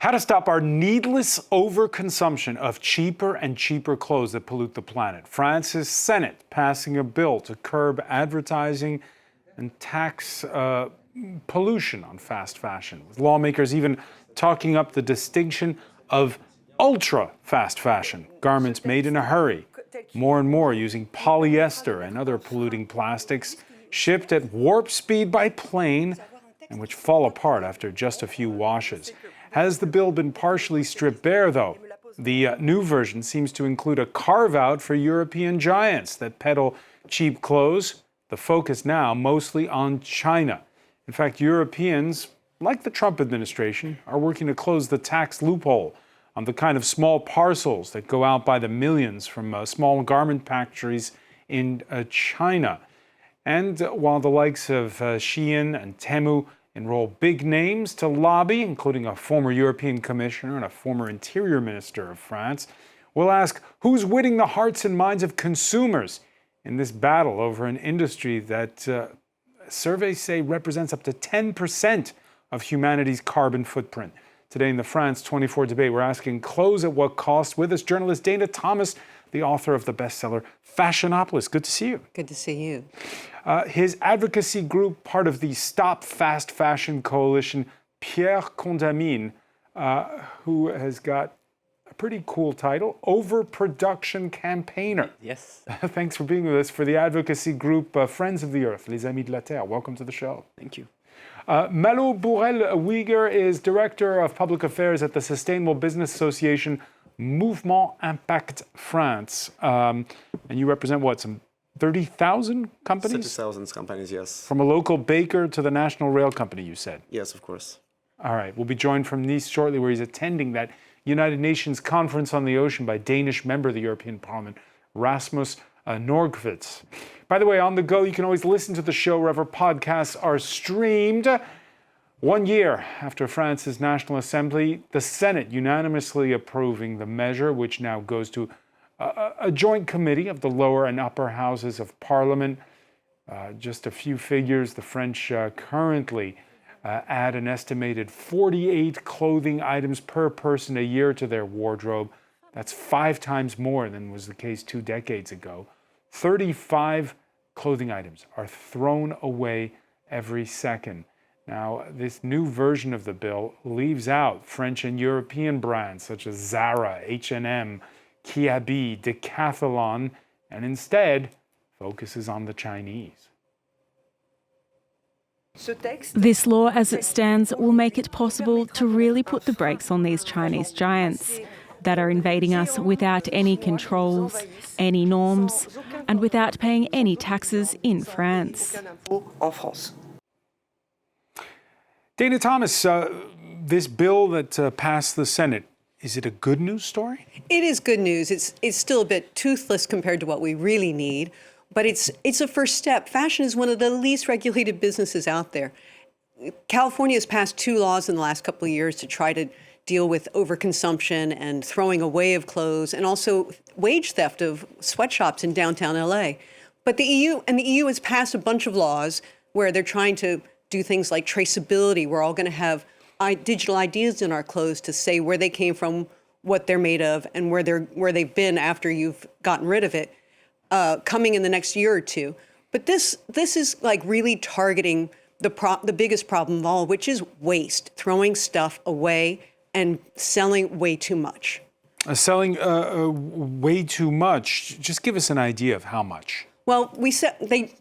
How to stop our needless overconsumption of cheaper and cheaper clothes that pollute the planet. France's Senate passing a bill to curb advertising and tax pollution on fast fashion, with lawmakers even talking up the distinction of ultra fast fashion, garments made in a hurry, more and more using polyester and other polluting plastics, shipped at warp speed by plane and which fall apart after just a few washes. Has the bill been partially stripped bare, though? The new version seems to include a carve-out for European giants that peddle cheap clothes. The focus now mostly on China. In fact, Europeans, like the Trump administration, are working to close the tax loophole on the kind of small parcels that go out by the millions from small garment factories in China. And while the likes of Shein and Temu enroll big names to lobby, including a former European commissioner and a former interior minister of France, we'll ask who's winning the hearts and minds of consumers in this battle over an industry that surveys say represents up to 10% of humanity's carbon footprint. Today in the France 24 debate, we're asking clothes at what cost. With us, journalist Dana Thomas, the author of the bestseller Fashionopolis. Good to see you. Good to see you. His advocacy group, part of the Stop Fast Fashion Coalition, Pierre Condamine, who has got a pretty cool title, Overproduction Campaigner. Yes. Thanks for being with us. For the advocacy group Friends of the Earth, Les Amis de la Terre. Welcome to the show. Thank you. Malo Bourrel-Uyghur is Director of Public Affairs at the Sustainable Business Association Mouvement Impact France. And you represent what, some 30,000 companies? 30,000 companies, yes. From a local baker to the National Rail Company, you said? Yes, of course. All right. We'll be joined from Nice shortly, where he's attending that United Nations Conference on the Ocean by Danish member of the European Parliament, Rasmus Nordqvist. By the way, on the go, you can always listen to the show wherever podcasts are streamed. 1 year after France's National Assembly, the Senate unanimously approving the measure, which now goes to a joint committee of the lower and upper houses of Parliament. Just a few figures. The French currently add an estimated 48 clothing items per person a year to their wardrobe. That's 5 times more than was the case 2 decades ago. 35 clothing items are thrown away every second. Now, this new version of the bill leaves out French and European brands such as Zara, H&M, Kiabi, Decathlon, and instead focuses on the Chinese. This law, as it stands, will make it possible to really put the brakes on these Chinese giants that are invading us without any controls, any norms, and without paying any taxes in France. Dana Thomas, this bill that passed the Senate, is it a good news story? It is good news. It's still a bit toothless compared to what we really need, but it's a first step. Fashion is one of the least regulated businesses out there. California has passed 2 laws in the last couple of years to try to deal with overconsumption and throwing away of clothes, and also wage theft of sweatshops in downtown LA. But the EU has passed a bunch of laws where they're trying to do things like traceability. We're all going to have digital IDs in our clothes to say where they came from, what they're made of, and where they've been after you've gotten rid of it, coming in the next year or 2. But this is like really targeting the biggest problem of all, which is waste, throwing stuff away and selling way too much. Selling way too much. Just give us an idea of how much. Well,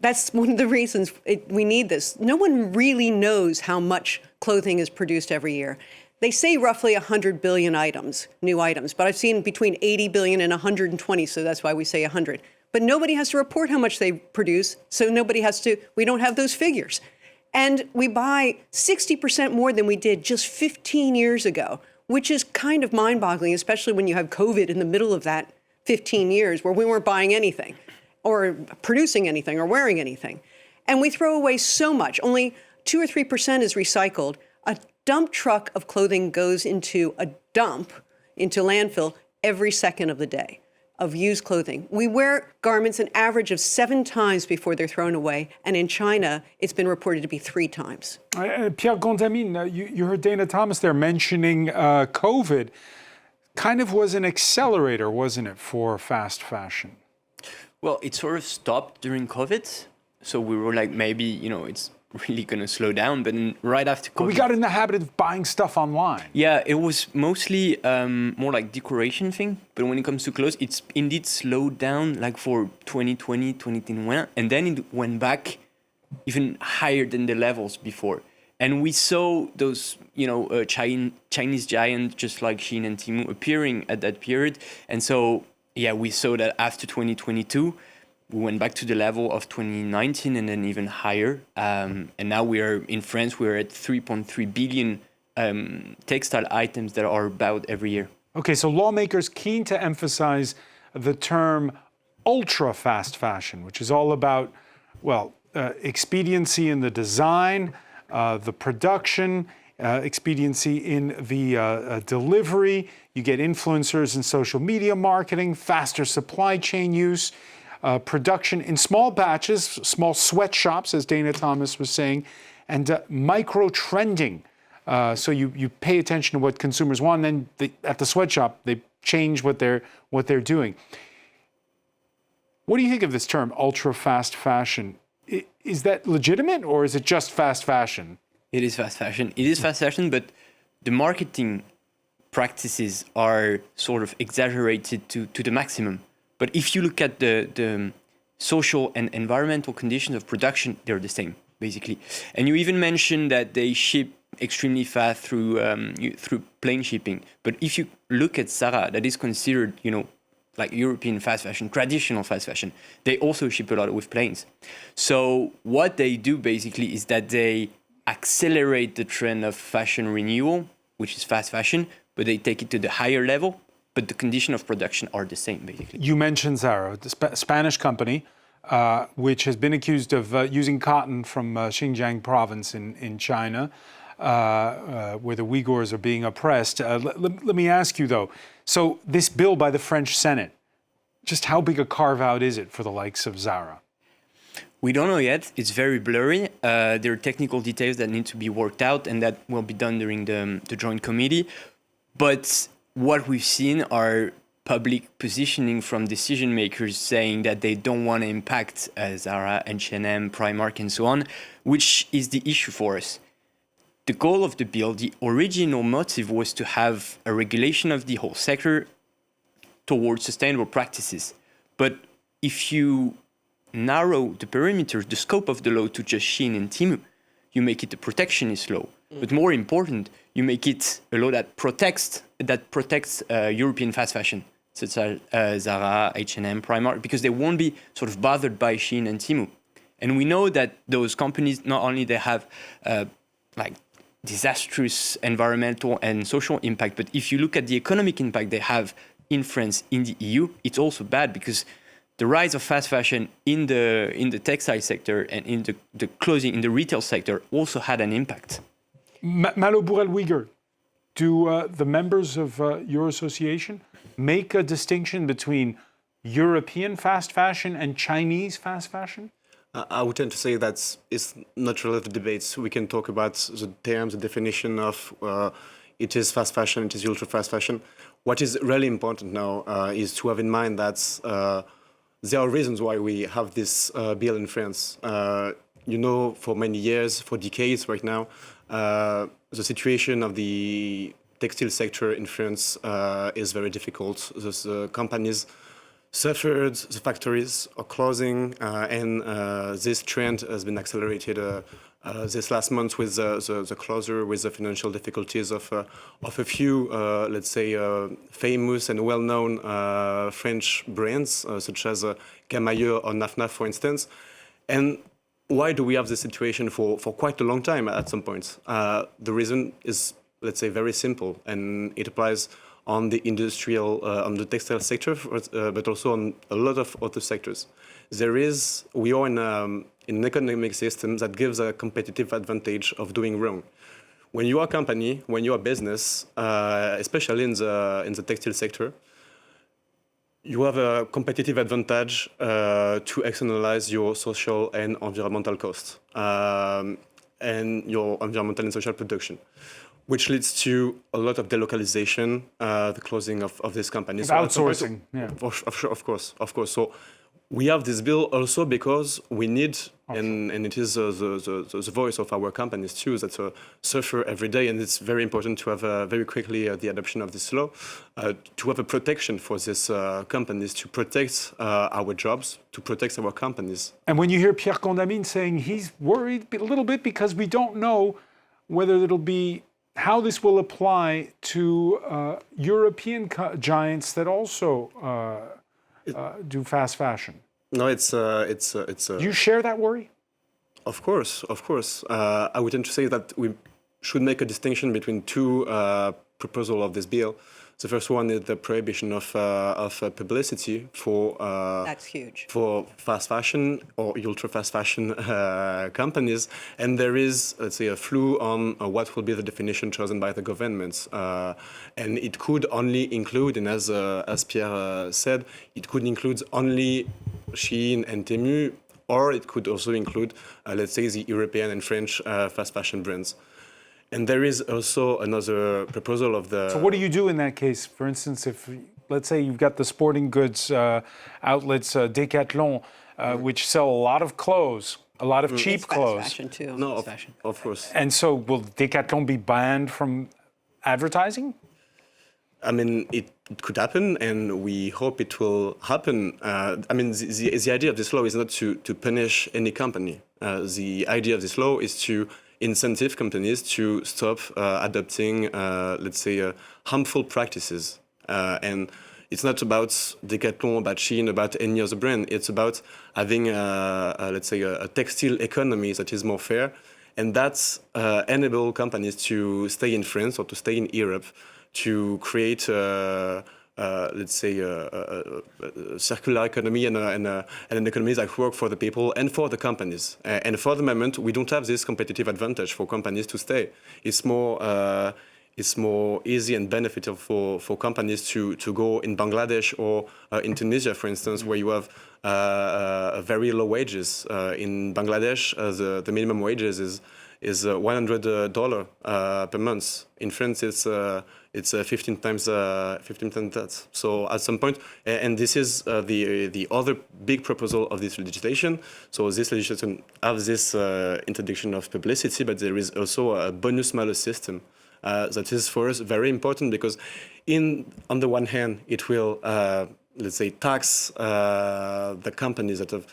that's one of the reasons we need this. No one really knows how much clothing is produced every year. They say roughly 100 billion items, new items, but I've seen between 80 billion and 120, so that's why we say 100. But nobody has to report how much they produce, so we don't have those figures. And we buy 60% more than we did just 15 years ago, which is kind of mind-boggling, especially when you have COVID in the middle of that 15 years where we weren't buying anything, or producing anything, or wearing anything. And we throw away so much. Only 2 or 3% is recycled. A dump truck of clothing goes into a dump, into landfill, every second of the day. of used clothing. We wear garments an average of 7 times before they're thrown away, and in China, it's been reported to be 3 times. Pierre Condamine, you heard Dana Thomas there mentioning COVID. Kind of was an accelerator, wasn't it, for fast fashion? Well, it sort of stopped during COVID. So we were like, maybe, it's really going to slow down. But then right after COVID... We got in the habit of buying stuff online. Yeah, it was mostly more like decoration thing. But when it comes to clothes, it's indeed slowed down like for 2020, 2021. And then it went back even higher than the levels before. And we saw those, Chinese giants just like Shein and Temu appearing at that period. And so, yeah, we saw that after 2022, we went back to the level of 2019 and then even higher. And now in France, we're at 3.3 billion textile items that are bought every year. Okay, so lawmakers keen to emphasize the term ultra fast fashion, which is all about, expediency in the design, the production, expediency in the delivery. You get influencers in social media marketing, faster supply chain use, production in small batches, small sweatshops, as Dana Thomas was saying, and micro-trending. So you pay attention to what consumers want, and then at the sweatshop, they change what they're doing. What do you think of this term, ultra-fast fashion? Is that legitimate, or is it just fast fashion? It is fast fashion. It is fast fashion, but the marketing practices are sort of exaggerated to the maximum. But if you look at the social and environmental conditions of production, they're the same, basically. And you even mentioned that they ship extremely fast through plane shipping. But if you look at Zara, that is considered, like European fast fashion, traditional fast fashion, they also ship a lot with planes. So what they do basically is that they accelerate the trend of fashion renewal, which is fast fashion, but they take it to the higher level. But the condition of production are the same, basically. You mentioned Zara, the Spanish company, which has been accused of using cotton from Xinjiang province in China, where the Uyghurs are being oppressed. Let me ask you, though, so this bill by the French Senate, just how big a carve-out is it for the likes of Zara? We don't know yet. It's very blurry. There are technical details that need to be worked out, and that will be done during the joint committee. But what we've seen are public positioning from decision makers saying that they don't want to impact Zara, H&M, Primark, and so on, which is the issue for us. The goal of the bill, the original motive, was to have a regulation of the whole sector towards sustainable practices. But if you narrow the perimeter, the scope of the law to just Shein and Temu, you make it a protectionist law. But more important, you make it a law that protects European fast fashion, such as Zara, H&M, Primark, because they won't be sort of bothered by Shein and Temu. And we know that those companies, not only they have disastrous environmental and social impact, but if you look at the economic impact they have in France, in the EU, it's also bad because the rise of fast fashion in the textile sector and in the clothing, in the retail sector also had an impact. Malo Bourrel-Uyghur, do the members of your association make a distinction between European fast fashion and Chinese fast fashion? I would tend to say that it's not relevant debates. We can talk about the terms, the definition of it is fast fashion, it is ultra fast fashion. What is really important now is to have in mind that there are reasons why we have this bill in France. For many years, for decades right now, the situation of the textile sector in France is very difficult. The companies suffered, the factories are closing, and this trend has been accelerated this last month with the closure, with the financial difficulties of a few, famous and well-known French brands, such as Camailleux or Naf, for instance. And why do we have this situation for quite a long time at some point? The reason is, very simple, and it applies on the industrial, on the textile sector, but also on a lot of other sectors. We are in an economic system that gives a competitive advantage of doing wrong. When you are a company, when you are a business, especially in the textile sector, you have a competitive advantage to externalize your social and environmental costs and your environmental and social production, which leads to a lot of delocalization, the closing of these companies. Outsourcing, yeah. Of course. So we have this bill also because we need, and it is the voice of our companies too that suffer every day, and it's very important to have very quickly the adoption of this law, to have a protection for these companies, to protect our jobs, to protect our companies. And when you hear Pierre Condamine saying he's worried a little bit because we don't know whether it'll be how this will apply to European giants that also do fast fashion. No, it's. Do you share that worry? Of course. I would tend to say that we should make a distinction between two proposals of this bill. The first one is the prohibition of publicity for That's huge. for fast fashion or ultra fast fashion companies, and there is, let's say, a flaw on what will be the definition chosen by the governments, and it could only include, and as Pierre said, it could include only Shein and Temu, or it could also include, let's say, the European and French fast fashion brands. And there is also another proposal of the... So what do you do in that case? For instance, if, let's say, you've got the sporting goods outlets, Decathlon, which sell a lot of clothes, a lot of cheap It's clothes. fast fashion too. No, of course. And so will Decathlon be banned from advertising? I mean, it could happen, and we hope it will happen. I mean, the idea of this law is not to punish any company. The idea of this law is to incentive companies to stop adopting, let's say, harmful practices. And it's not about Decathlon, about Shein, about any other brand. It's about having, let's say, a textile economy that is more fair, and that enable companies to stay in France or to stay in Europe, to create, let's say, a circular economy and an economy that work for the people and for the companies. And for the moment, we don't have this competitive advantage for companies to stay. It's more easy and beneficial for companies to go in Bangladesh or in Tunisia, for instance, where you have very low wages. In Bangladesh, the minimum wages is $100 per month. In France, it's 15 times that. So at some point, and this is the other big proposal of this legislation. So this legislation has this interdiction of publicity, but there is also a bonus-malus system that is for us very important because, on the one hand, it will let's say tax the companies that have,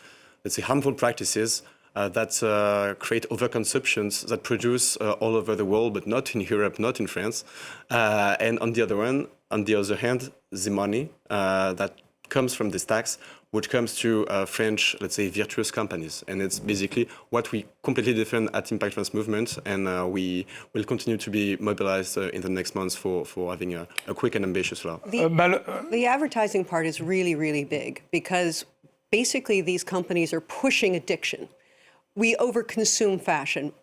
let's say, harmful practices. That create overconsumptions that produce all over the world, but not in Europe, not in France. And on the other hand, the money that comes from this tax, which comes to French, let's say, virtuous companies. And it's basically what we completely defend at Impact France Movement, and we will continue to be mobilized in the next months for having a quick and ambitious law. The advertising part is really, really big because basically these companies are pushing addiction. We overconsume fashion.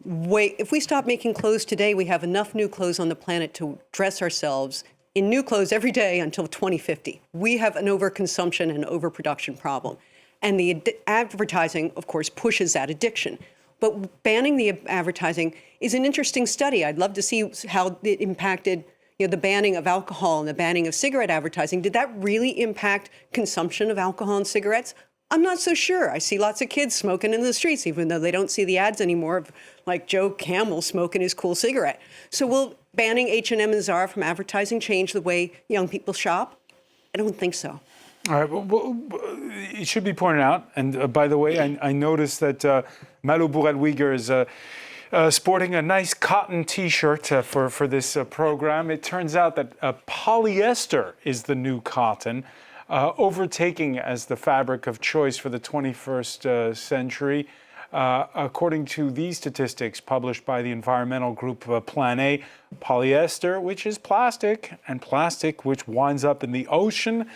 If we stop making clothes today, we have enough new clothes on the planet to dress ourselves in new clothes every day until 2050. We have an overconsumption and overproduction problem. And the advertising, of course, pushes that addiction. But banning the advertising is an interesting study. I'd love to see how it impacted the banning of alcohol and the banning of cigarette advertising. Did that really impact consumption of alcohol and cigarettes? I'm not so sure. I see lots of kids smoking in the streets, even though they don't see the ads anymore of like Joe Camel smoking his cool cigarette. So will banning H&M and Zara from advertising change the way young people shop? I don't think so. All right. Well, it should be pointed out, and by the way, I noticed that Malo Bourrel-Wieger is sporting a nice cotton T-shirt for this program. It turns out that polyester is the new cotton. Overtaking as the fabric of choice for the 21st century. According to these statistics published by the environmental group Plan A, polyester, which is plastic, and plastic, which winds up in the ocean.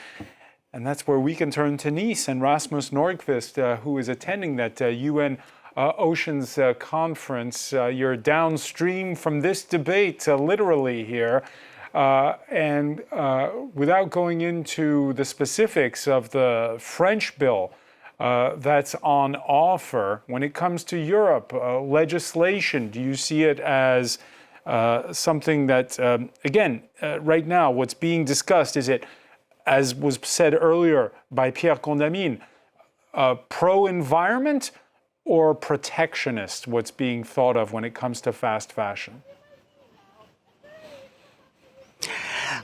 And that's where we can turn to Nice and Rasmus Nordqvist, who is attending that UN Oceans Conference. You're downstream from this debate, literally here. And without going into the specifics of the French bill that's on offer, when it comes to Europe, legislation, do you see it as something that, again, right now, what's being discussed, is it, as was said earlier by Pierre Condamine, pro-environment or protectionist, what's being thought of when it comes to fast fashion?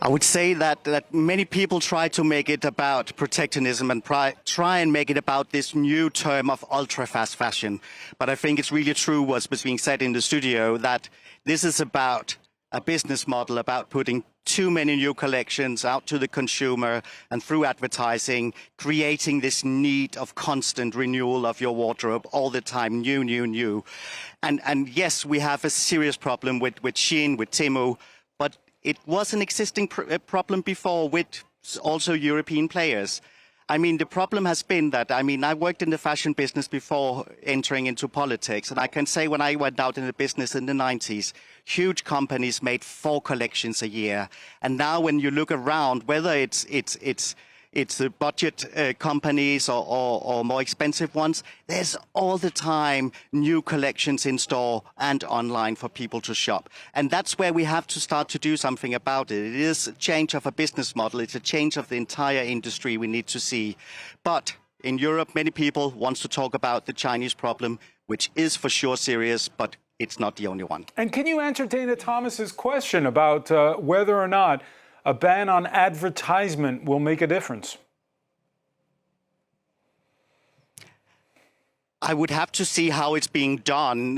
I would say that many people try to make it about protectionism and try and make it about this new term of ultra fast fashion. But I think it's really true what's being said in the studio, that this is about a business model, about putting too many new collections out to the consumer and through advertising, creating this need of constant renewal of your wardrobe all the time, new. And yes, we have a serious problem with Shein, with Temu, but it was an existing problem before with also European players. I mean, the problem has been that, I worked in the fashion business before entering into politics. And I can say when I went out in the business in the 90s, huge companies made 4 collections a year. And now when you look around, whether it's the budget companies or more expensive ones, there's all the time new collections in store and online for people to shop. And that's where we have to start to do something about it. It is a change of a business model. It's a change of the entire industry we need to see. But in Europe, many people want to talk about the Chinese problem, which is for sure serious, but it's not the only one. And can you answer Dana Thomas's question about whether or not a ban on advertisement will make a difference? I would have to see how it's being done,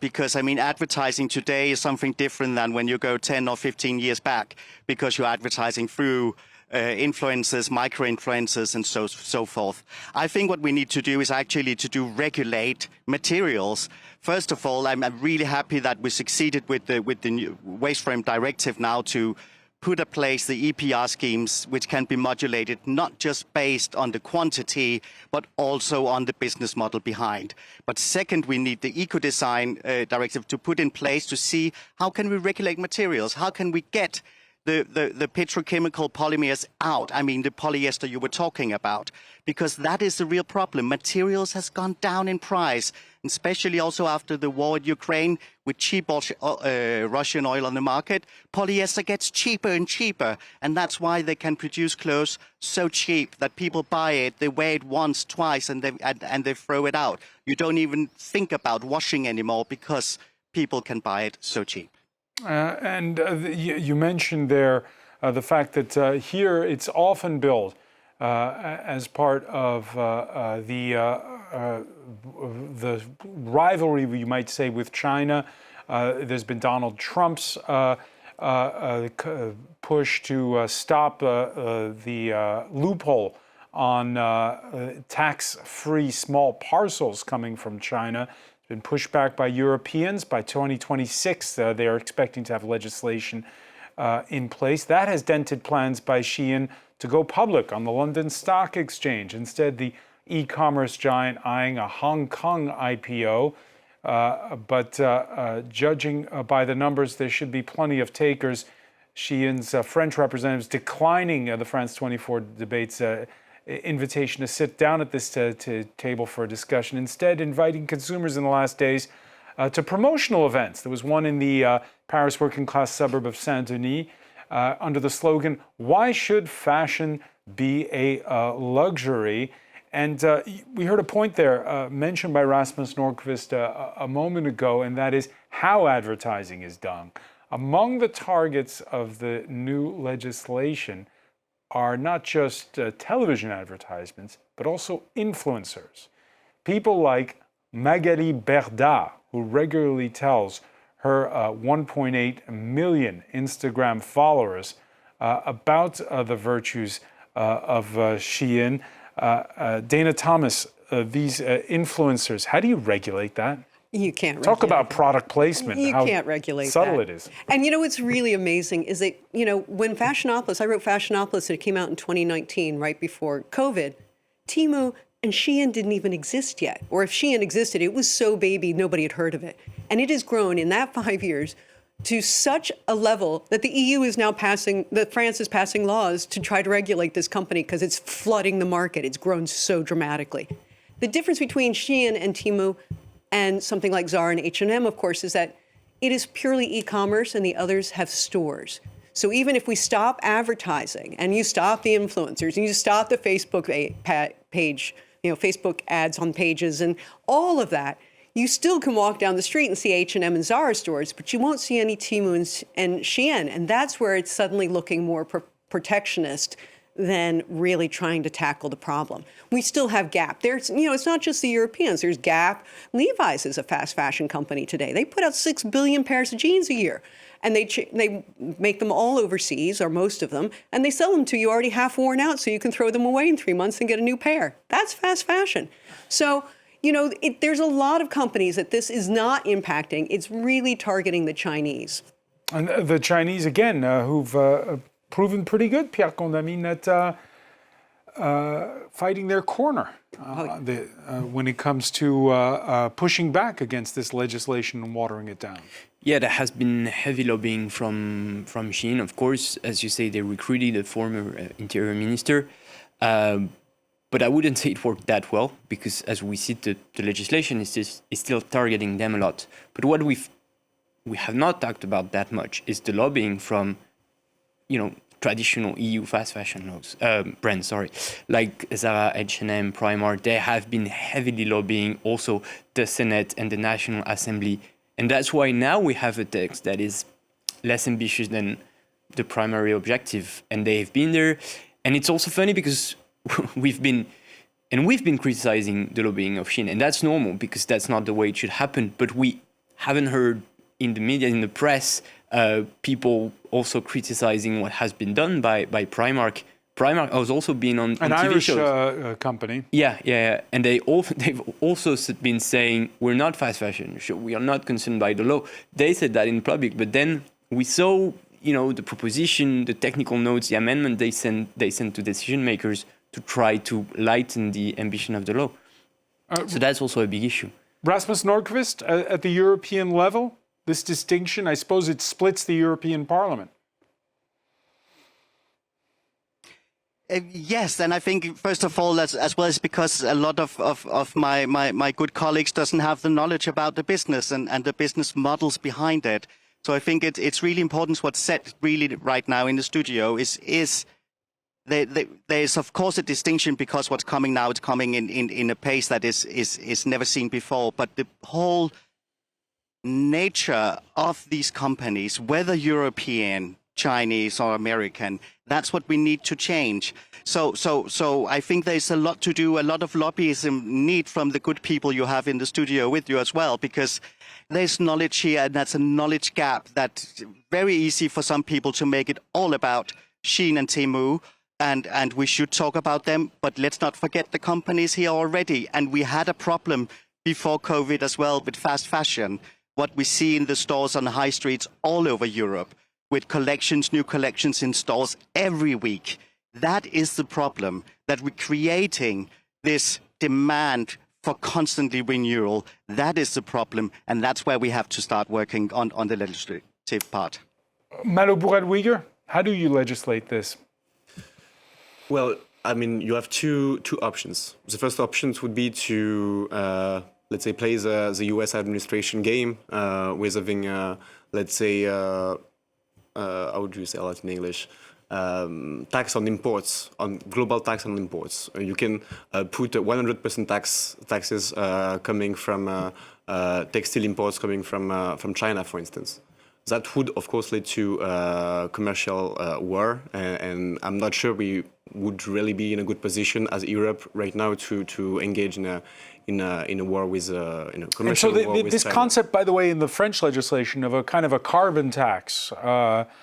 because, advertising today is something different than when you go 10 or 15 years back, because you're advertising through influencers, micro-influencers, and so forth. I think what we need to do is actually to regulate materials. First of all, I'm really happy that we succeeded with the new Waste Frame Directive now to put in place the EPR schemes, which can be modulated not just based on the quantity, but also on the business model behind. But second, we need the eco-design directive to put in place to see how can we regulate materials, how can we get the petrochemical polymers out, the polyester you were talking about, because that is the real problem. Materials has gone down in price, especially also after the war in Ukraine with cheap Russian oil on the market. Polyester gets cheaper and cheaper, and that's why they can produce clothes so cheap that people buy it, they wear it once, twice, and they throw it out. You don't even think about washing anymore because people can buy it so cheap. You mentioned there the fact that here it's often billed as part of the rivalry, you might say, with China. There's been Donald Trump's push to stop the loophole on tax-free small parcels coming from China. Been pushed back by Europeans. By 2026, they are expecting to have legislation in place. That has dented plans by Shein to go public on the London Stock Exchange. Instead, the e-commerce giant eyeing a Hong Kong IPO. But judging by the numbers, there should be plenty of takers. Shein's French representatives declining the France 24 debates invitation to sit down at this table for a discussion, instead inviting consumers in the last days to promotional events. There was one in the Paris working class suburb of Saint-Denis under the slogan, "Why should fashion be a luxury?" And we heard a point there mentioned by Rasmus Nordqvist a moment ago, and that is how advertising is done. Among the targets of the new legislation are not just television advertisements, but also influencers. People like Magali Berda, who regularly tells her 1.8 million Instagram followers about the virtues of Shein. Dana Thomas, these influencers, how do you regulate that? You can't Talk regulate about product placement. You how can't regulate subtle that. it is. And what's really amazing is that, when Fashionopolis, I wrote Fashionopolis, and it came out in 2019, right before COVID, Temu and Shein didn't even exist yet. Or if Shein existed, it was so baby, nobody had heard of it. And it has grown in that 5 years to such a level that the EU is now that France is passing laws to try to regulate this company because it's flooding the market. It's grown so dramatically. The difference between Shein and Temu and something like Zara and H&M, of course, is that it is purely e-commerce and the others have stores. So even if we stop advertising and you stop the influencers and you stop the Facebook page, Facebook ads on pages and all of that, you still can walk down the street and see H&M and Zara stores, but you won't see any Temu and Shein. And that's where it's suddenly looking more protectionist than really trying to tackle the problem. We still have Gap. There's, it's not just the Europeans. There's Gap. Levi's is a fast fashion company today. They put out 6 billion pairs of jeans a year. And they make them all overseas, or most of them, and they sell them to you already half worn out so you can throw them away in 3 months and get a new pair. That's fast fashion. So, there's a lot of companies that this is not impacting. It's really targeting the Chinese. And the Chinese, again, who've proven pretty good, Pierre Condamine, at fighting their corner when it comes to pushing back against this legislation and watering it down. Yeah, there has been heavy lobbying from Shein. Of course, as you say, they recruited a former interior minister. But I wouldn't say it worked that well because, as we see, the legislation is still targeting them a lot. But what we have not talked about that much is the lobbying from, traditional EU fast fashion brands, like Zara, H&M, Primark. They have been heavily lobbying also the Senate and the National Assembly. And that's why now we have a text that is less ambitious than the primary objective. And they've been there. And it's also funny because we've been criticizing the lobbying of Shein, and that's normal because that's not the way it should happen. But we haven't heard in the media, in the press, people also criticizing what has been done by Primark. Primark has also been on an TV Irish shows. Company. Yeah, and they've also been saying we're not fast fashion, we are not concerned by the law. They said that in public, but then we saw, the proposition, the technical notes, the amendment they sent to decision makers to try to lighten the ambition of the law. So that's also a big issue. Rasmus Nordqvist, at the European level, this distinction, I suppose it splits the European Parliament. Yes, and I think, first of all, as well as because a lot of my good colleagues doesn't have the knowledge about the business and the business models behind it. So I think it's really important what's said really right now in the studio is there's of course a distinction because what's coming now, it's coming in a pace that is never seen before. But the whole nature of these companies, whether European, Chinese or American, that's what we need to change. So I think there's a lot to do, a lot of lobbyism need from the good people you have in the studio with you as well, because there's knowledge here and that's a knowledge gap that's very easy for some people to make it all about Shein and Temu. And we should talk about them, but let's not forget the companies here already. And we had a problem before COVID as well with fast fashion, what we see in the stores on the high streets all over Europe, with collections, new collections in stores every week. That is the problem, that we're creating this demand for constantly renewal. That is the problem, and that's where we have to start working on the legislative part. Malo Bourad-Uyghur, how do you legislate this? Well, I mean, you have two options. The first option would be to, let's say, play the US administration game with having, let's say, how would you say that in English? Tax on imports, on global tax on imports. You can put 100% taxes coming from textile imports coming from China, for instance. That would, of course, lead to commercial war, and I'm not sure we would really be in a good position as Europe right now to engage in a war with in a commercial war with China. This concept, by the way, in the French legislation of a kind of a carbon tax.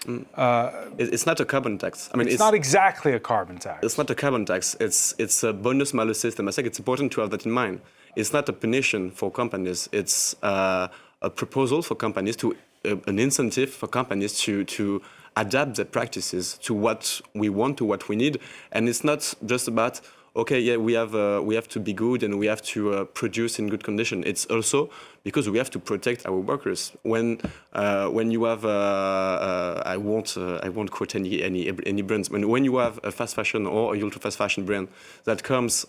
It's not a carbon tax. I mean, it's not exactly a carbon tax. It's not a carbon tax. It's a bonus-malus system. I think it's important to have that in mind. It's not a punition for companies. It's a proposal for companies to an incentive for companies to adapt their practices to what we want, to what we need. And it's not just about, okay, yeah, we have to be good and we have to produce in good condition. It's also because we have to protect our workers. When you have I won't quote any brands. When you have a fast fashion or a ultra fast fashion brand that comes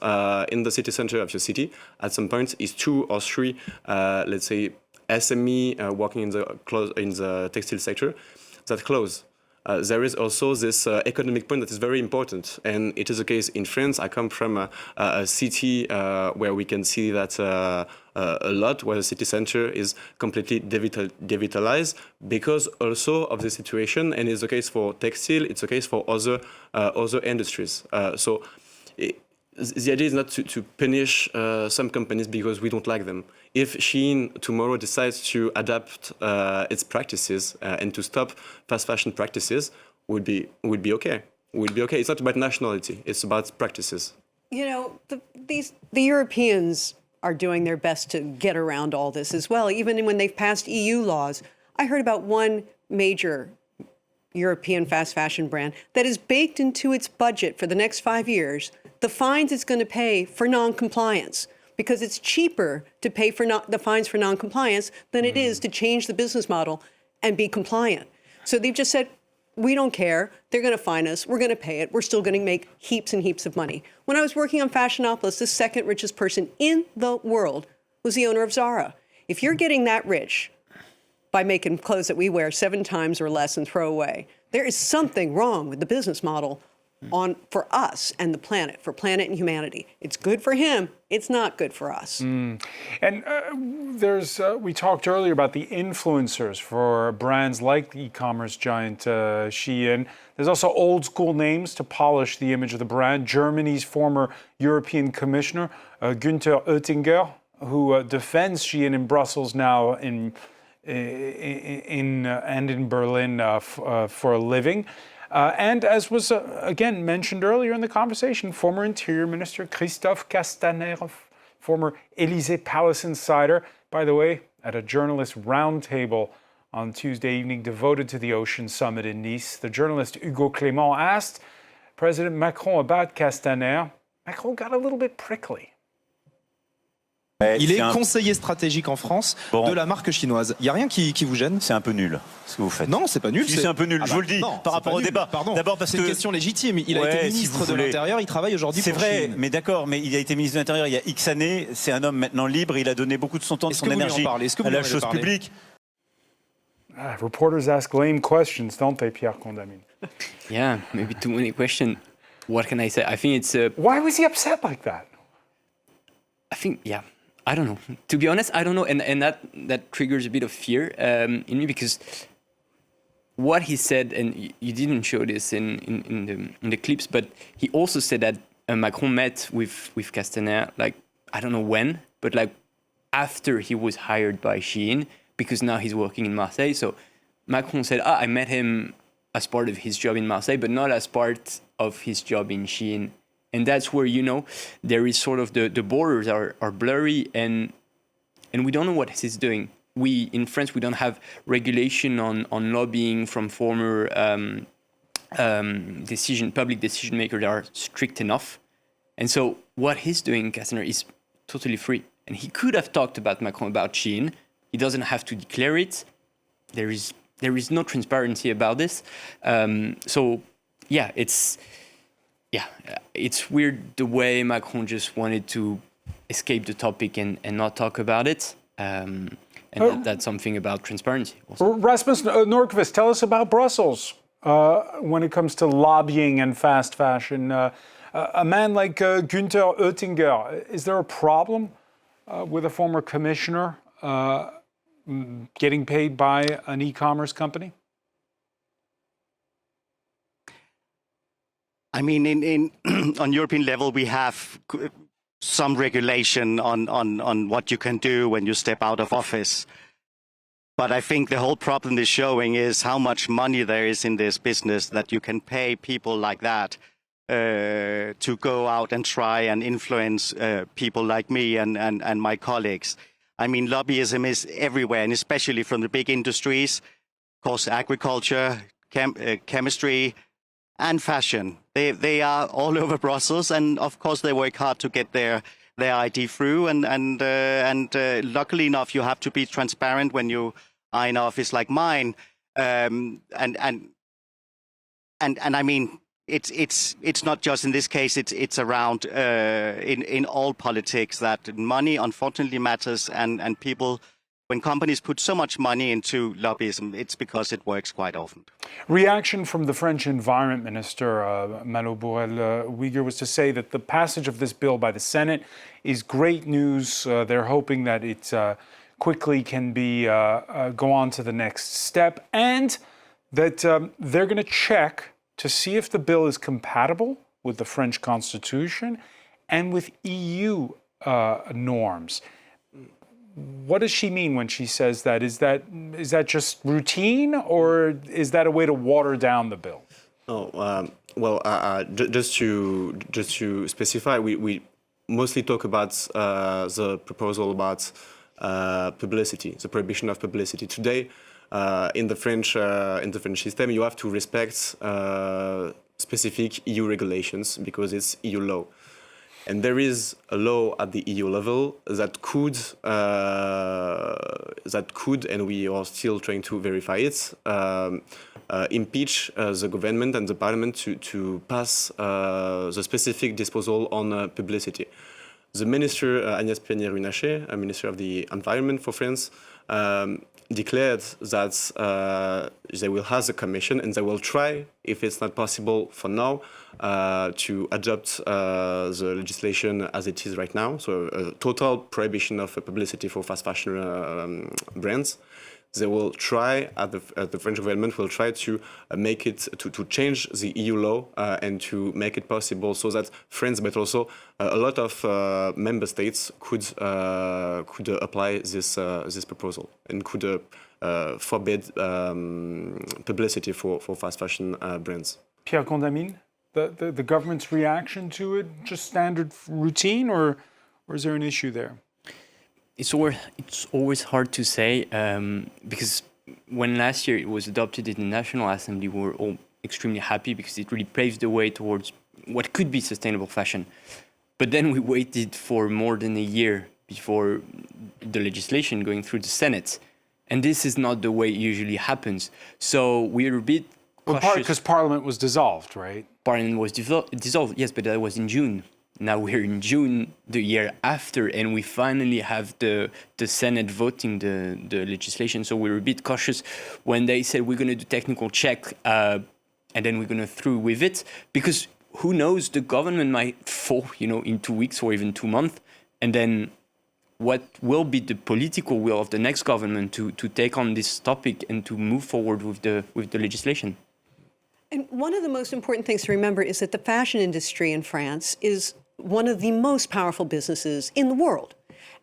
in the city center of your city, at some point is 2 or 3 let's say SME working in the textile sector that close. There is also this economic point that is very important, and it is the case in France. I come from a city where we can see that a lot, where the city center is completely devitalized because also of the situation, and it's the case for textile, it's the case for other industries. The idea is not to punish some companies because we don't like them. If Shein tomorrow decides to adapt its practices and to stop fast fashion practices, would be okay. Would be okay. It's not about nationality. It's about practices. You know, the Europeans are doing their best to get around all this as well, even when they've passed EU laws. I heard about one major European fast fashion brand that is baked into its budget for the next 5 years the fines it's going to pay for non-compliance, because it's cheaper to pay for the fines for non-compliance than it is to change the business model and be compliant. So they've just said, we don't care. They're going to fine us. We're going to pay it. We're still going to make heaps and heaps of money. When I was working on Fashionopolis, the second richest person in the world was the owner of Zara. If you're getting that rich by making clothes that we wear 7 times or less and throw away, there is something wrong with the business model for us and the planet, for planet and humanity. It's good for him. It's not good for us. And we talked earlier about the influencers for brands like the e-commerce giant Shein. There's also old school names to polish the image of the brand. Germany's former European Commissioner, Günther Oettinger, who defends Shein in Brussels now and in Berlin for a living. And as was, again, mentioned earlier in the conversation, former Interior Minister Christophe Castaner, former Élysée Palace insider, by the way, at a journalist roundtable on Tuesday evening devoted to the Ocean Summit in Nice, the journalist Hugo Clément asked President Macron about Castaner. Macron got a little bit prickly. Il est conseiller stratégique en France de la marque chinoise. Il n'y a rien qui vous gêne? C'est un peu nul ce que vous faites. Non, c'est pas nul. C'est un peu nul, je vous le dis, non, par rapport au débat. D'abord parce que c'est une question légitime. Il a été ministre de l'Intérieur, il travaille aujourd'hui pour Shein. C'est vrai, mais d'accord, mais il a été ministre de l'Intérieur il y a X années. C'est un homme maintenant libre. Il a donné beaucoup de son temps, de son énergie à la chose publique. Reporters ask lame questions, don't they, Pierre Condamine? Yeah, maybe too many questions. What can I say? I think it's... Why was he upset like that? I think, yeah. I don't know. To be honest, I don't know, and that triggers a bit of fear in me, because what he said, and you didn't show this in the clips, but he also said that Macron met with Castaner, like, I don't know when, but like after he was hired by Shein, because now he's working in Marseille. So Macron said, I met him as part of his job in Marseille, but not as part of his job in Shein. And that's where, you know, there is sort of the borders are blurry, and we don't know what he's doing. In France, we don't have regulation on lobbying from former public decision makers that are strict enough. And so what he's doing, Castaner, is totally free. And he could have talked about Macron, about Shein. He doesn't have to declare it. There is no transparency about this. So, yeah, it's weird the way Macron just wanted to escape the topic and not talk about it. And that's something about transparency also. Rasmus Nordqvist, tell us about Brussels when it comes to lobbying and fast fashion. A man like Günther Oettinger, is there a problem with a former commissioner getting paid by an e-commerce company? I mean, on European level, we have some regulation on what you can do when you step out of office. But I think the whole problem is showing is how much money there is in this business that you can pay people like that to go out and try and influence people like me and my colleagues. I mean, lobbyism is everywhere, and especially from the big industries, of course, agriculture, chemistry, and fashion. They are all over Brussels, and of course they work hard to get their ID through. And luckily enough, you have to be transparent when you are in an office like mine. And I mean, it's not just in this case. It's around in all politics that money unfortunately matters, and people. When companies put so much money into lobbyism, it's because it works quite often. Reaction from the French Environment Minister, Malo Bourrel-Huyghe, was to say that the passage of this bill by the Senate is great news. They're hoping that it quickly can be go on to the next step, and that they're going to check to see if the bill is compatible with the French Constitution and with EU norms. What does she mean when she says that? Is that just routine, or is that a way to water down the bill? Oh, just to specify, we mostly talk about the proposal about publicity, the prohibition of publicity. Today, in the French system, you have to respect specific EU regulations because it's EU law. And there is a law at the EU level that could, and we are still trying to verify it, impeach the government and the parliament to pass the specific disposal on publicity. The minister, Agnès Pannier-Runacher, Minister of the Environment for France, declared that they will have the commission and they will try, if it's not possible for now, to adopt the legislation as it is right now. So a total prohibition of publicity for fast fashion brands. They will try, the French government will try to make it, to change the EU law and to make it possible so that France, but also a lot of member states could apply this proposal and could forbid publicity for fast fashion brands. Pierre Condamine, the government's reaction to it, just standard routine, or is there an issue there? It's always hard to say because when last year it was adopted in the National Assembly, we were all extremely happy because it really paves the way towards what could be sustainable fashion. But then we waited for more than a year before the legislation going through the Senate. And this is not the way it usually happens. So we're a bit cautious. Because Parliament was dissolved, right? Parliament was dissolved, yes, but that was in June. Now we're in June the year after, and we finally have the Senate voting the legislation. So we're a bit cautious when they said we're going to do technical check and then we're going to through with it, because who knows, the government might fall, in 2 weeks or even 2 months, and then what will be the political will of the next government to take on this topic and to move forward with the legislation. And one of the most important things to remember is that the fashion industry in France is one of the most powerful businesses in the world.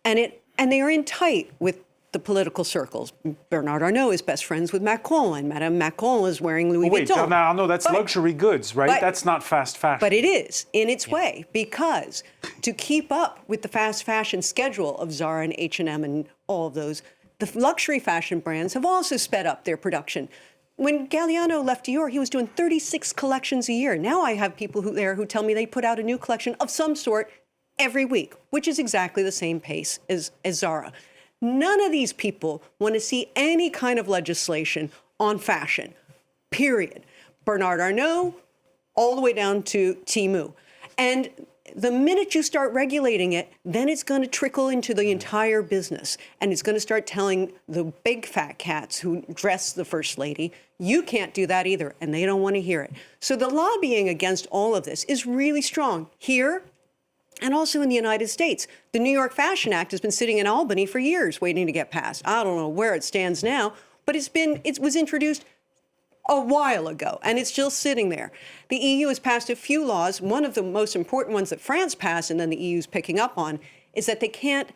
And they are in tight with the political circles. Bernard Arnault is best friends with Macron, and Madame Macron is wearing Louis Vuitton. Now, Arnault, that's luxury goods, right? That's not fast fashion. But it is, in its way, because to keep up with the fast fashion schedule of Zara and H&M and all of those, the luxury fashion brands have also sped up their production. When Galliano left Dior, he was doing 36 collections a year. Now I have people who tell me they put out a new collection of some sort every week, which is exactly the same pace as Zara. None of these people want to see any kind of legislation on fashion, period. Bernard Arnault, all the way down to Temu. And the minute you start regulating it, then it's going to trickle into the entire business. And it's going to start telling the big fat cats who dress the first lady, you can't do that either. And they don't want to hear it. So the lobbying against all of this is really strong here and also in the United States. The New York Fashion Act has been sitting in Albany for years waiting to get passed. I don't know where it stands now, but it was introduced a while ago, and it's still sitting there. The EU has passed a few laws. One of the most important ones that France passed, and then the EU is picking up on, is that they can't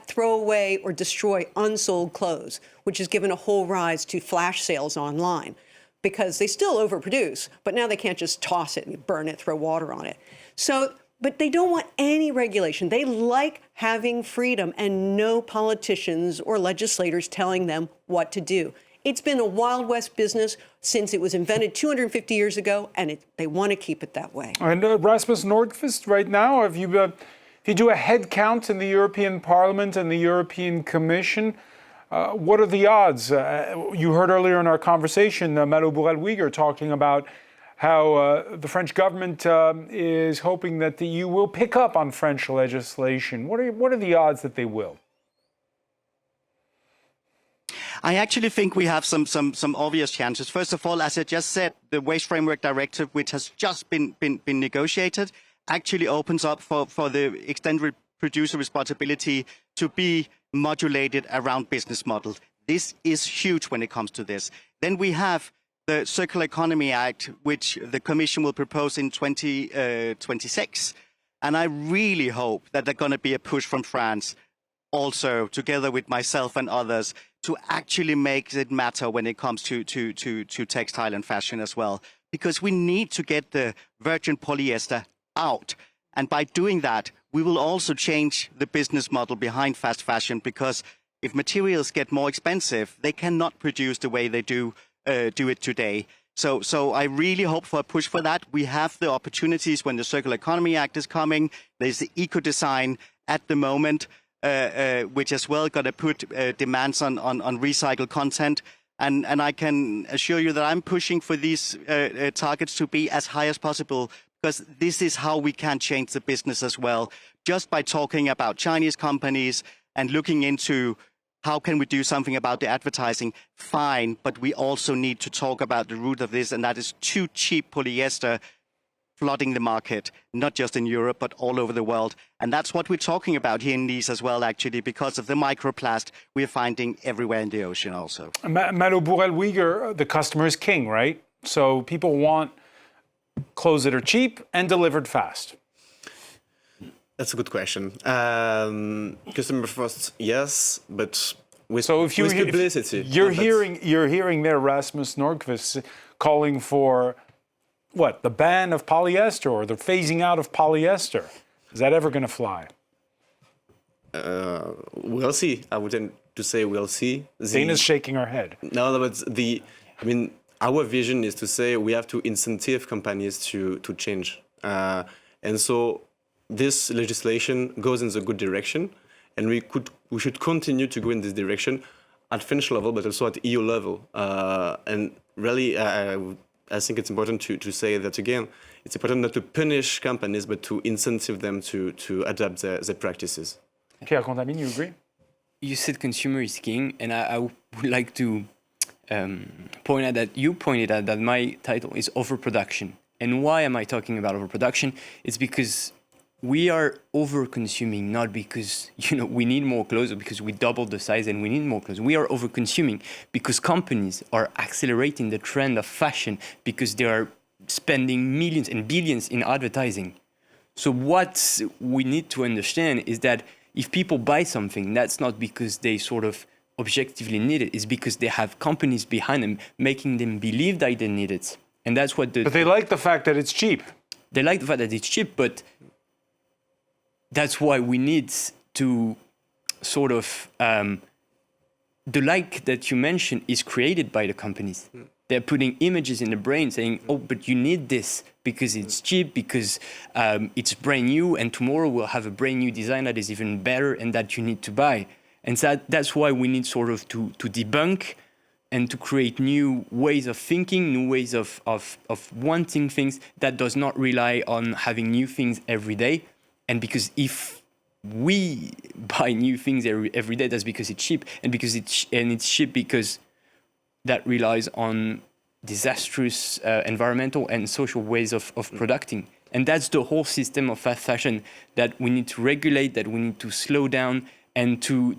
throw away or destroy unsold clothes, which has given a whole rise to flash sales online, because they still overproduce, but now they can't just toss it and burn it, throw water on it. So, but they don't want any regulation. They like having freedom and no politicians or legislators telling them what to do. It's been a Wild West business since it was invented 250 years ago, and they want to keep it that way. And Rasmus Nordqvist, right now, if you do a head count in the European Parliament and the European Commission, what are the odds? You heard earlier in our conversation, Malo Bourrel-Huyghe talking about how the French government is hoping that the EU will pick up on French legislation. What are the odds that they will? I actually think we have some obvious chances. First of all, as I just said, the Waste Framework Directive, which has just been negotiated, actually opens up for the extended producer responsibility to be modulated around business models. This is huge when it comes to this. Then we have the Circular Economy Act, which the Commission will propose in 2026. And I really hope that there's going to be a push from France also, together with myself and others, to actually make it matter when it comes to textile and fashion as well. Because we need to get the virgin polyester out. And by doing that, we will also change the business model behind fast fashion, because if materials get more expensive, they cannot produce the way they do it today. So I really hope for a push for that. We have the opportunities when the Circular Economy Act is coming. There's the eco-design at the moment, which as well got to put demands on recycled content. And I can assure you that I'm pushing for these targets to be as high as possible, because this is how we can change the business as well. Just by talking about Chinese companies and looking into how can we do something about the advertising, fine, but we also need to talk about the root of this, and that is too cheap polyester flooding the market, not just in Europe, but all over the world. And that's what we're talking about here in Nice as well, actually, because of the microplast we're finding everywhere in the ocean also. Malo Bourrel-Huyghe, the customer is king, right? So people want clothes that are cheap and delivered fast. That's a good question. Customer first, yes, but with publicity. You're hearing there Rasmus Nordqvist calling for what? The ban of polyester or the phasing out of polyester. Is that ever going to fly? We'll see. I wouldn't to say we'll see. Dana's shaking her head. No, but our vision is to say we have to incentive companies to change. And so this legislation goes in the good direction, and we should continue to go in this direction at French level, but also at EU level. And really, I think it's important to say that again, it's important not to punish companies, but to incentive them to adapt their practices. Pierre Contamine, you agree? You said consumer is king, and I would like to point out that you pointed out that my title is overproduction. And why am I talking about overproduction? It's because we are over-consuming, not because we need more clothes or because we doubled the size and we need more clothes. We are over-consuming because companies are accelerating the trend of fashion because they are spending millions and billions in advertising. So what we need to understand is that if people buy something, that's not because they sort of objectively need it. It's because they have companies behind them making them believe that they need it. And that's what But they like the fact that it's cheap. They like the fact that it's cheap, but that's why we need to sort of the like that you mentioned is created by the companies. They're putting images in the brain saying, oh, but you need this because it's cheap, because it's brand new, and tomorrow we'll have a brand new design that is even better and that you need to buy. And so that's why we need sort of to debunk and to create new ways of thinking, new ways of wanting things that does not rely on having new things every day. And because if we buy new things every day, that's because it's cheap, and it's cheap because that relies on disastrous environmental and social ways of producing. And that's the whole system of fast fashion that we need to regulate, that we need to slow down, and to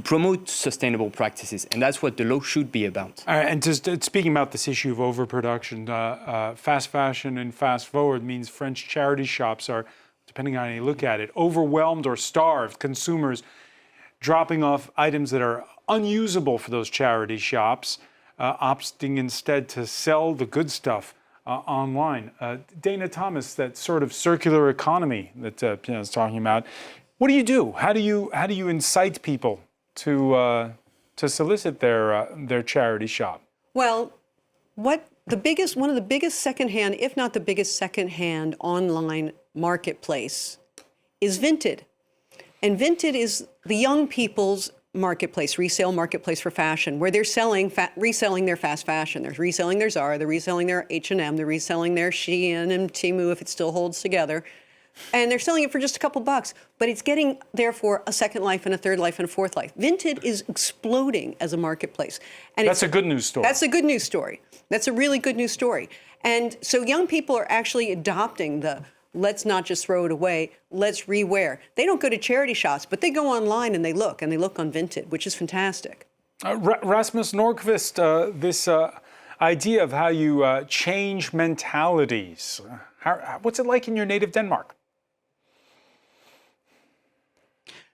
promote sustainable practices. And that's what the law should be about. And just speaking about this issue of overproduction, fast fashion and fast forward means French charity shops are, depending on how you look at it, overwhelmed or starved consumers dropping off items that are unusable for those charity shops, opting instead to sell the good stuff online. Dana Thomas, that sort of circular economy that Pierre is talking about, what do you do? How do you incite people to to solicit their charity shop? Well, one of the biggest secondhand, if not the biggest secondhand online marketplace is Vinted. And Vinted is the young people's marketplace, resale marketplace for fashion, where they're reselling their fast fashion. They're reselling their Zara, they're reselling their H&M, they're reselling their Shein and Temu if it still holds together. And they're selling it for just a couple bucks, but it's getting, therefore, a second life and a third life and a fourth life. Vinted is exploding as a marketplace. And that's a good news story. That's a good news story. That's a really good news story. And so young people are actually adopting the let's not just throw it away, let's rewear. They don't go to charity shops, but they go online and they look on Vinted, which is fantastic. Rasmus Nordqvist, this idea of how you change mentalities, what's it like in your native Denmark?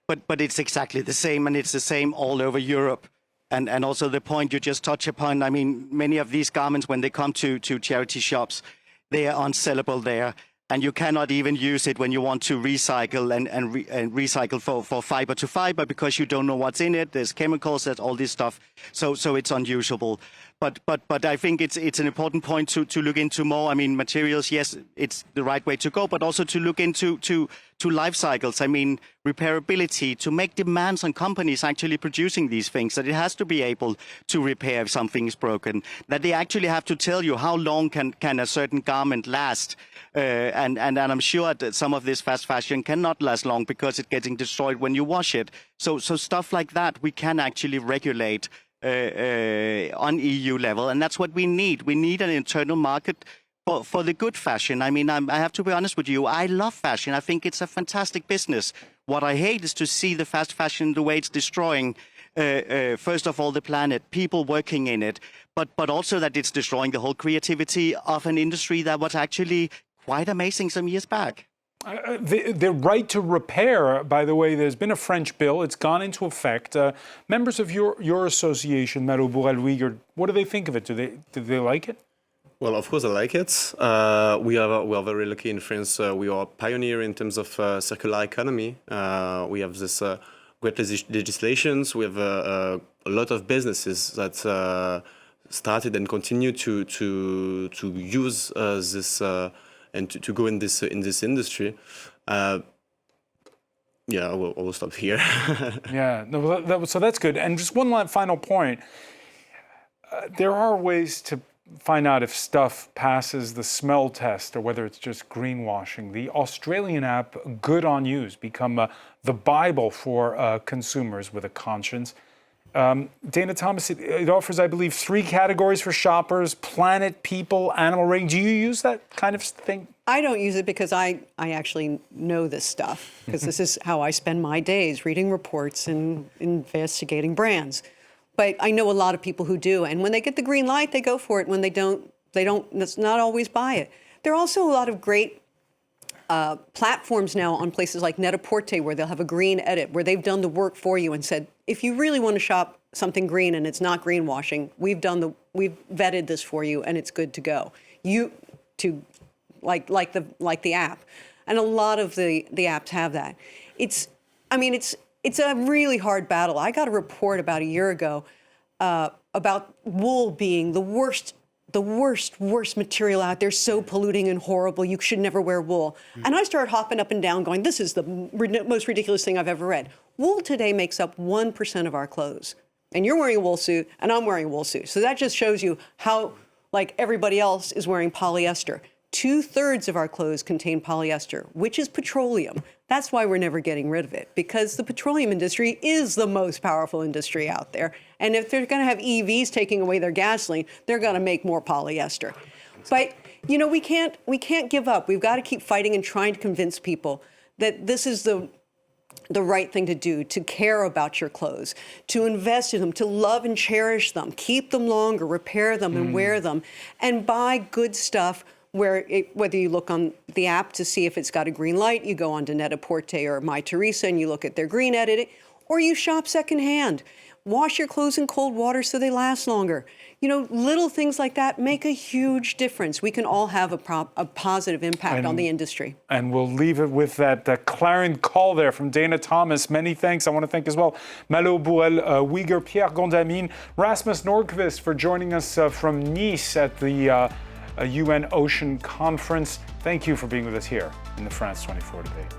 But it's exactly the same, and it's the same all over Europe. And also the point you just touched upon, I mean, many of these garments, when they come to charity shops, they are unsellable there. And you cannot even use it when you want to recycle and recycle for fiber to fiber because you don't know what's in it. There's chemicals, there's all this stuff. So it's unusable. But I think it's an important point to look into more. I mean, materials, yes, it's the right way to go, but also to look into life cycles. I mean, repairability, to make demands on companies actually producing these things, that it has to be able to repair if something is broken, that they actually have to tell you how long can a certain garment last. And I'm sure that some of this fast fashion cannot last long because it's getting destroyed when you wash it. So stuff like that we can actually regulate on EU level, and that's what we need. We need an internal market for the good fashion. I mean, I have to be honest with you. I love fashion. I think it's a fantastic business. What I hate is to see the fast fashion, the way it's destroying, first of all, the planet, people working in it, but also that it's destroying the whole creativity of an industry that was actually quite amazing some years back. The right to repair, by the way, there's been a French bill. It's gone into effect. Members of your association, Mero Bourrel-Wieger, what do they think of it? Do they like it? Well, of course, I like it. We are very lucky in France. We are a pioneer in terms of circular economy. We have this great legislations. We have a lot of businesses that started and continue to use this and to go in this industry. Yeah, I will stop here. Yeah, no, so that's good. And just one final point. There are ways to find out if stuff passes the smell test or whether it's just greenwashing. The Australian app Good On You's become the Bible for consumers with a conscience. Dana Thomas, it offers, I believe, 3 categories for shoppers: planet, people, animal rating. Do you use that kind of thing? I don't use it because I actually know this stuff, because this is how I spend my days, reading reports and investigating brands. But I know a lot of people who do, and when they get the green light, they go for it. When they don't, that's not always buy it. There are also a lot of great platforms now on places like Net-a-Porter, where they'll have a green edit, where they've done the work for you and said, if you really want to shop something green and it's not greenwashing, we've vetted this for you and it's good to go. Like the app, and a lot of the apps have that. It's a really hard battle. I got a report about a year ago about wool being the worst material out there, so polluting and horrible, you should never wear wool. And I started hopping up and down going, this is the most ridiculous thing I've ever read. Wool today makes up 1% of our clothes. And you're wearing a wool suit, and I'm wearing a wool suit. So that just shows you how, like everybody else, is wearing polyester. 2/3 of our clothes contain polyester, which is petroleum. That's why we're never getting rid of it, because the petroleum industry is the most powerful industry out there. And if they're going to have EVs taking away their gasoline, they're going to make more polyester. But, you know, we can't give up. We've got to keep fighting and trying to convince people that this is the right thing to do, to care about your clothes, to invest in them, to love and cherish them, keep them longer, repair them and wear them, and buy good stuff. Whether you look on the app to see if it's got a green light, you go on to Net-a-Porter or My Teresa and you look at their green edit, or you shop secondhand. Wash your clothes in cold water so they last longer. You know, little things like that make a huge difference. We can all have a positive impact on the industry. And we'll leave it with that clarion call there from Dana Thomas. Many thanks. I want to thank as well Malo Bourel, Uyghur, Pierre Gondamine, Rasmus Nordqvist for joining us from Nice at the UN Ocean Conference. Thank you for being with us here in the France 24 debate.